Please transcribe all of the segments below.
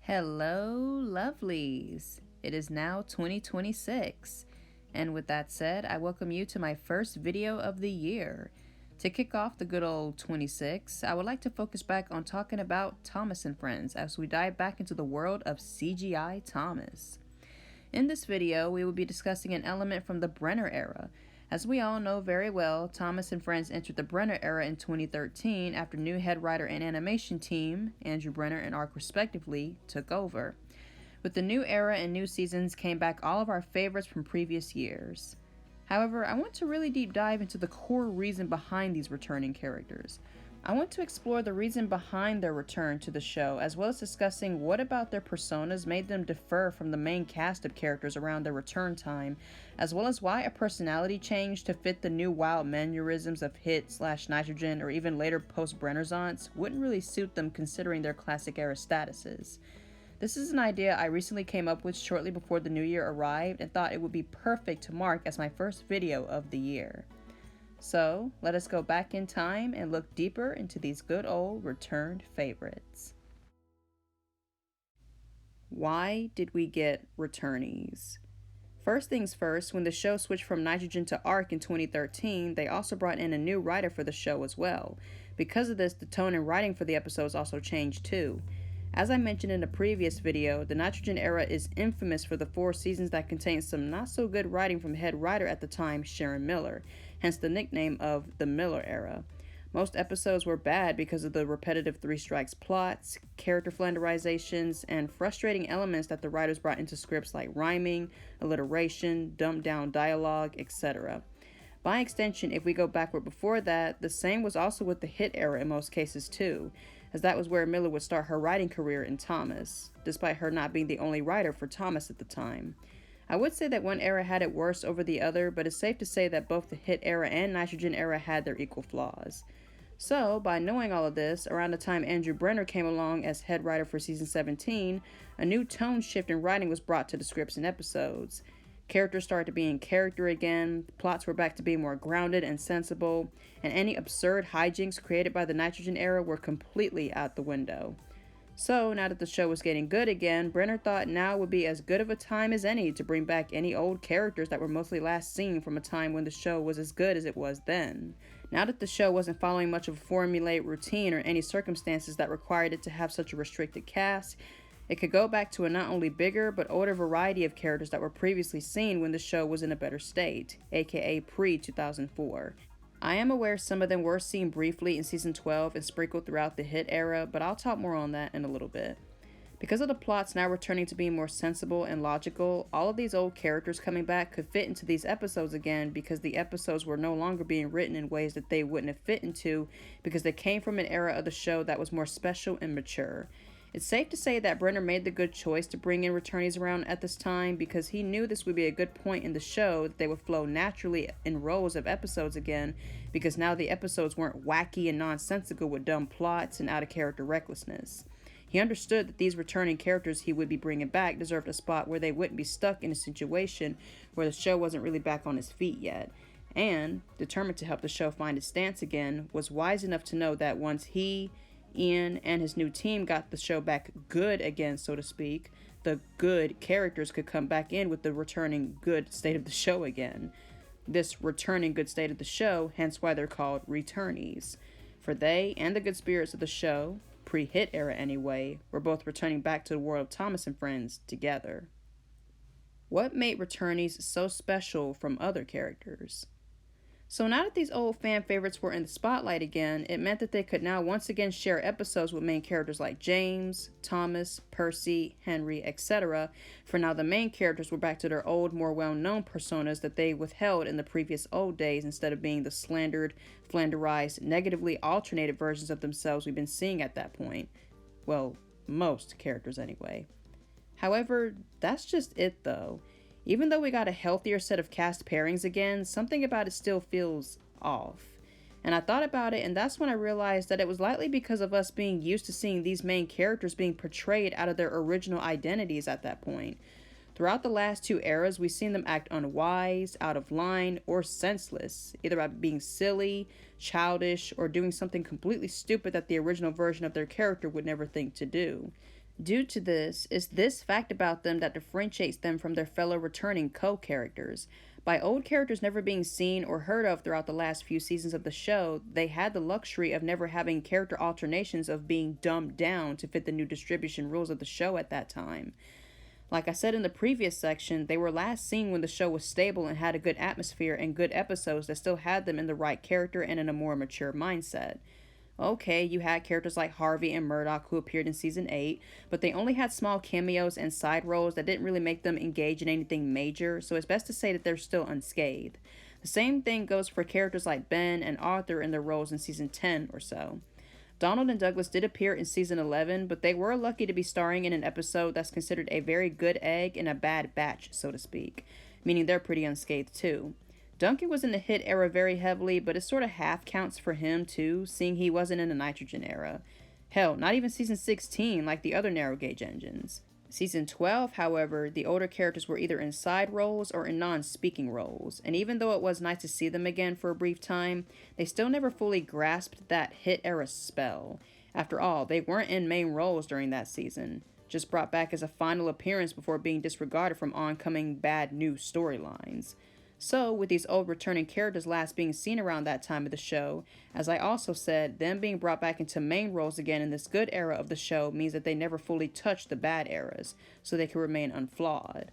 Hello, lovelies. It is now 2026, and with that said, I welcome you to my first video of the year. To kick off the good old 26, I would like to focus back on talking about Thomas and Friends as we dive back into the world of CGI Thomas. In this video, we will be discussing an element from the Brenner era. As we all know very well, Thomas and Friends entered the Brenner era in 2013 after new head writer and animation team, Andrew Brenner and Arc respectively, took over. With the new era and new seasons came back all of our favorites from previous years. However, I want to really deep dive into the core reason behind these returning characters. I want to explore the reason behind their return to the show, as well as discussing what about their personas made them differ from the main cast of characters around their return time, as well as why a personality change to fit the new wild mannerisms of Hit/Nitrogen or even later post-Brennersance wouldn't really suit them considering their classic era statuses. This is an idea I recently came up with shortly before the new year arrived and thought it would be perfect to mark as my first video of the year. So, let us go back in time and look deeper into these good old returned favorites. Why did we get returnees? First things first, when the show switched from Nitrogen to Arc in 2013, they also brought in a new writer for the show as well. Because of this, the tone and writing for the episodes also changed too. As I mentioned in a previous video, the Nitrogen era is infamous for the 4 seasons that contain some not so good writing from head writer at the time, Sharon Miller, hence the nickname of the Miller era. Most episodes were bad because of the repetitive 3 strikes plots, character flanderizations, and frustrating elements that the writers brought into scripts like rhyming, alliteration, dumbed down dialogue, etc. By extension, if we go backward before that, the same was also with the Hit era in most cases too, as that was where Miller would start her writing career in Thomas, despite her not being the only writer for Thomas at the time. I would say that one era had it worse over the other, but it's safe to say that both the Hit era and Nitrogen era had their equal flaws. So, by knowing all of this, around the time Andrew Brenner came along as head writer for season 17, a new tone shift in writing was brought to the scripts and episodes. Characters started to be in character again, plots were back to being more grounded and sensible, and any absurd hijinks created by the Nitrogen era were completely out the window. So, now that the show was getting good again, Brenner thought now would be as good of a time as any to bring back any old characters that were mostly last seen from a time when the show was as good as it was then. Now that the show wasn't following much of a formulaic routine or any circumstances that required it to have such a restricted cast, it could go back to a not only bigger but older variety of characters that were previously seen when the show was in a better state, aka pre-2004. I am aware some of them were seen briefly in season 12 and sprinkled throughout the Hit era, but I'll talk more on that in a little bit. Because of the plots now returning to being more sensible and logical, all of these old characters coming back could fit into these episodes again because the episodes were no longer being written in ways that they wouldn't have fit into because they came from an era of the show that was more special and mature. It's safe to say that Brenner made the good choice to bring in returnees around at this time because he knew this would be a good point in the show that they would flow naturally in rows of episodes again because now the episodes weren't wacky and nonsensical with dumb plots and out-of-character recklessness. He understood that these returning characters he would be bringing back deserved a spot where they wouldn't be stuck in a situation where the show wasn't really back on its feet yet, and, determined to help the show find its stance again, was wise enough to know that once he, Ian, and his new team got the show back good again, so to speak, the good characters could come back in with the returning good state of the show again. This returning good state of the show, hence why they're called returnees. For they and the good spirits of the show, pre-Hit era anyway, were both returning back to the world of Thomas and Friends together. What made returnees so special from other characters? So now that these old fan favorites were in the spotlight again, it meant that they could now once again share episodes with main characters like James, Thomas, Percy, Henry, etc. For now the main characters were back to their old, more well-known personas that they withheld in the previous old days instead of being the slandered, flanderized, negatively alternated versions of themselves we've been seeing at that point. Well, most characters anyway. However, that's just it though. Even though we got a healthier set of cast pairings again, something about it still feels off. And I thought about it, and that's when I realized that it was likely because of us being used to seeing these main characters being portrayed out of their original identities at that point. Throughout the last 2 eras, we've seen them act unwise, out of line, or senseless, either by being silly, childish, or doing something completely stupid that the original version of their character would never think to do. Due to this, it's this fact about them that differentiates them from their fellow returning co-characters. By old characters never being seen or heard of throughout the last few seasons of the show, they had the luxury of never having character alternations of being dumbed down to fit the new distribution rules of the show at that time. Like I said in the previous section, they were last seen when the show was stable and had a good atmosphere and good episodes that still had them in the right character and in a more mature mindset. Okay, you had characters like Harvey and Murdoch who appeared in season 8, but they only had small cameos and side roles that didn't really make them engage in anything major, so it's best to say that they're still unscathed. The same thing goes for characters like Ben and Arthur in their roles in season 10 or so. Donald and Douglas did appear in season 11, but they were lucky to be starring in an episode that's considered a very good egg in a bad batch, so to speak, meaning they're pretty unscathed too. Duncan was in the hit era very heavily, but it sort of half counts for him too, seeing he wasn't in the nitrogen era. Hell, not even season 16 like the other narrow gauge engines. Season 12, however, the older characters were either in side roles or in non-speaking roles, and even though it was nice to see them again for a brief time, they still never fully grasped that hit era spell. After all, they weren't in main roles during that season, just brought back as a final appearance before being disregarded from oncoming bad new storylines. So, with these old returning characters last being seen around that time of the show, as I also said, them being brought back into main roles again in this good era of the show means that they never fully touched the bad eras, so they can remain unflawed.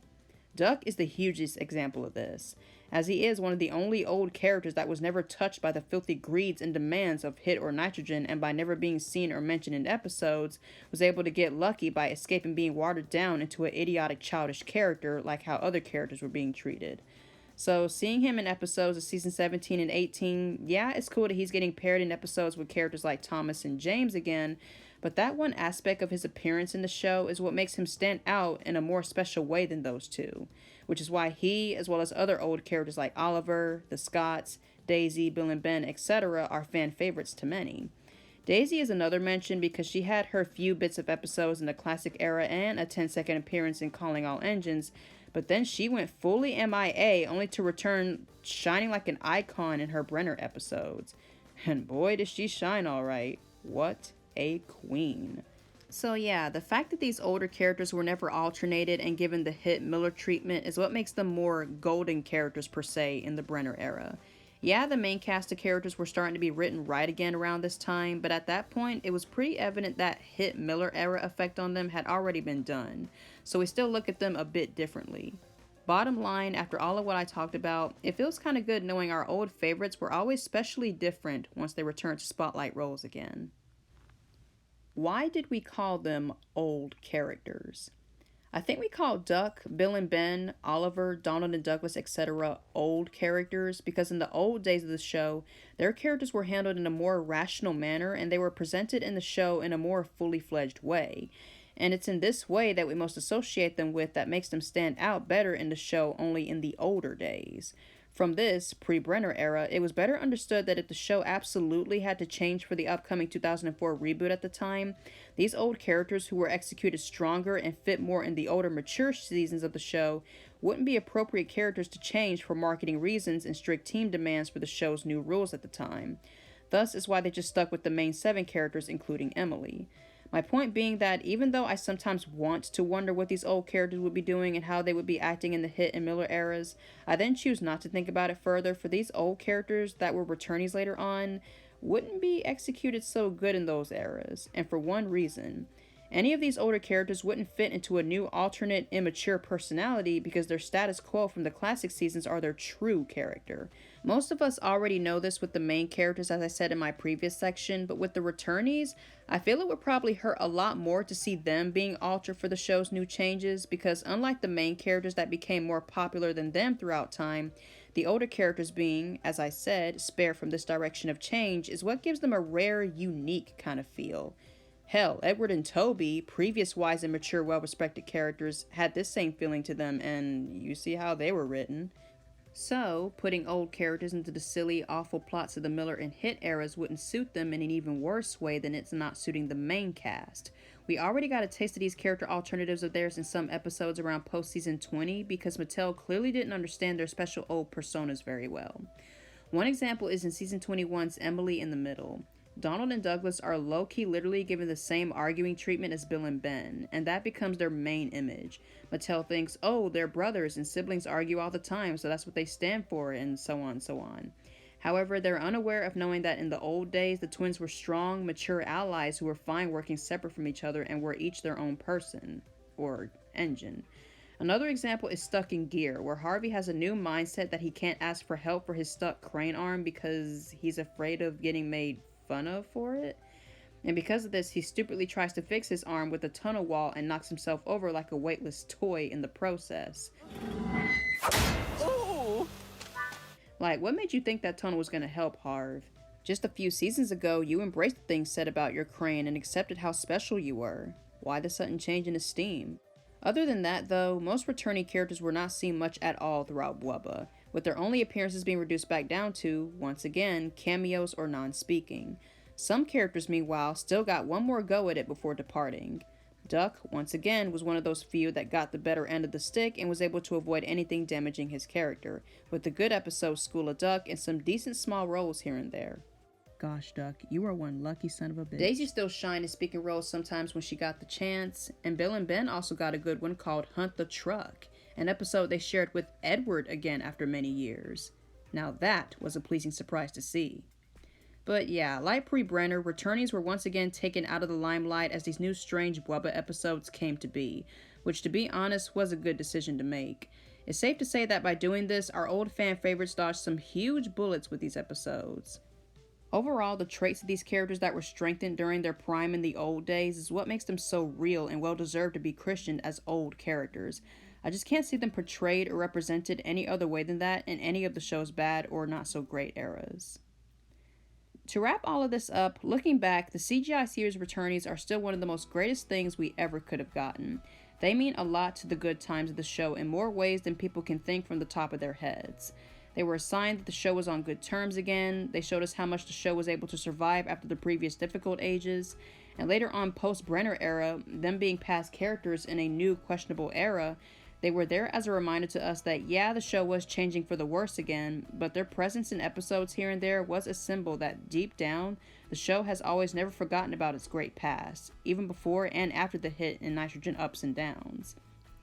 Duck is the hugest example of this, as he is one of the only old characters that was never touched by the filthy greeds and demands of hit or nitrogen, and by never being seen or mentioned in episodes, was able to get lucky by escaping being watered down into an idiotic childish character like how other characters were being treated. So, seeing him in episodes of season 17 and 18, yeah, it's cool that he's getting paired in episodes with characters like Thomas and James again, but that one aspect of his appearance in the show is what makes him stand out in a more special way than those two, which is why he, as well as other old characters like Oliver, the Scotts, Daisy, Bill and Ben, etc., are fan favorites to many. Daisy is another mention because she had her few bits of episodes in the classic era and a 10-second appearance in Calling All Engines, but then she went fully MIA only to return shining like an icon in her Brenner episodes. And boy, does she shine alright. What a queen. So yeah, the fact that these older characters were never alternated and given the hit Miller treatment is what makes them more golden characters per se in the Brenner era. Yeah, the main cast of characters were starting to be written right again around this time, but at that point, it was pretty evident that hit Miller era effect on them had already been done, so we still look at them a bit differently. Bottom line, after all of what I talked about, it feels kind of good knowing our old favorites were always specially different once they returned to spotlight roles again. Why did we call them old characters? I think we call Duck, Bill and Ben, Oliver, Donald and Douglas, etc. old characters because in the old days of the show, their characters were handled in a more rational manner and they were presented in the show in a more fully fledged way. And it's in this way that we most associate them with that makes them stand out better in the show only in the older days. From this pre-Brenner era, it was better understood that if the show absolutely had to change for the upcoming 2004 reboot at the time, these old characters who were executed stronger and fit more in the older mature seasons of the show wouldn't be appropriate characters to change for marketing reasons and strict team demands for the show's new rules at the time. Thus is why they just stuck with the main 7 characters including Emily. My point being that even though I sometimes want to wonder what these old characters would be doing and how they would be acting in the Hit and Miller eras, I then choose not to think about it further, for these old characters that were returnees later on wouldn't be executed so good in those eras, and for one reason. Any of these older characters wouldn't fit into a new alternate immature personality because their status quo from the classic seasons are their true character. Most of us already know this with the main characters, as I said in my previous section, but with the returnees, I feel it would probably hurt a lot more to see them being altered for the show's new changes because unlike the main characters that became more popular than them throughout time, the older characters being, as I said, spared from this direction of change is what gives them a rare, unique kind of feel. Hell, Edward and Toby, previous wise and mature, well-respected characters, had this same feeling to them, and you see how they were written. So, putting old characters into the silly, awful plots of the Miller and Hit eras wouldn't suit them in an even worse way than it's not suiting the main cast. We already got a taste of these character alternatives of theirs in some episodes around post-season 20 because Mattel clearly didn't understand their special old personas very well. One example is in season 21's Emily in the Middle. Donald and Douglas are low-key literally given the same arguing treatment as Bill and Ben, and that becomes their main image. Mattel thinks, oh, they're brothers and siblings argue all the time, so that's what they stand for, and so on and so on. However, they're unaware of knowing that in the old days, the twins were strong, mature allies who were fine working separate from each other and were each their own person, or engine. Another example is Stuck in Gear, where Harvey has a new mindset that he can't ask for help for his stuck crane arm because he's afraid of getting made fun of for it. And because of this, he stupidly tries to fix his arm with a tunnel wall and knocks himself over like a weightless toy in the process. Oh! Like, what made you think that tunnel was going to help, Harv? Just a few seasons ago, you embraced the things said about your crane and accepted how special you were. Why the sudden change in esteem? Other than that, though, most returnee characters were not seen much at all throughout Wubba, with their only appearances being reduced back down to, once again, cameos or non-speaking. Some characters, meanwhile, still got one more go at it before departing. Duck, once again, was one of those few that got the better end of the stick and was able to avoid anything damaging his character, with the good episodes School of Duck and some decent small roles here and there. Gosh, Duck, you are one lucky son of a bitch. Daisy still shined in speaking roles sometimes when she got the chance, and Bill and Ben also got a good one called Hunt the Truck, an episode they shared with Edward again after many years. Now that was a pleasing surprise to see. But yeah, like pre-Brenner, returnees were once again taken out of the limelight as these new strange Wubba episodes came to be, which to be honest was a good decision to make. It's safe to say that by doing this, our old fan favorites dodged some huge bullets with these episodes. Overall, the traits of these characters that were strengthened during their prime in the old days is what makes them so real and well deserved to be christened as old characters. I just can't see them portrayed or represented any other way than that in any of the show's bad or not so great eras. To wrap all of this up, looking back, the CGI series returnees are still one of the most greatest things we ever could have gotten. They mean a lot to the good times of the show in more ways than people can think from the top of their heads. They were a sign that the show was on good terms again. They showed us how much the show was able to survive after the previous difficult ages. And later on, post-Brenner era, them being past characters in a new questionable era, they were there as a reminder to us that yeah, the show was changing for the worse again, but their presence in episodes here and there was a symbol that deep down, the show has always never forgotten about its great past, even before and after the hit in Nitrogen ups and downs.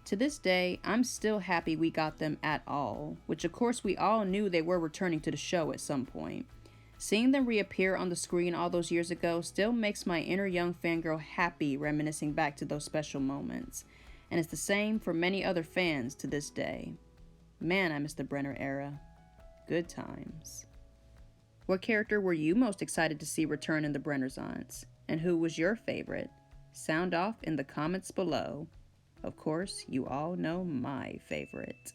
To this day, I'm still happy we got them at all, which of course we all knew they were returning to the show at some point. Seeing them reappear on the screen all those years ago still makes my inner young fangirl happy reminiscing back to those special moments, and it's the same for many other fans to this day. Man, I miss the Brenner era. Good times. What character were you most excited to see return in the Brennersance? And who was your favorite? Sound off in the comments below. Of course, you all know my favorite.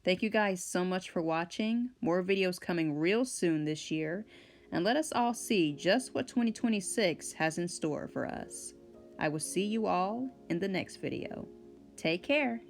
Thank you guys so much for watching. More videos coming real soon this year. And let us all see just what 2026 has in store for us. I will see you all in the next video. Take care.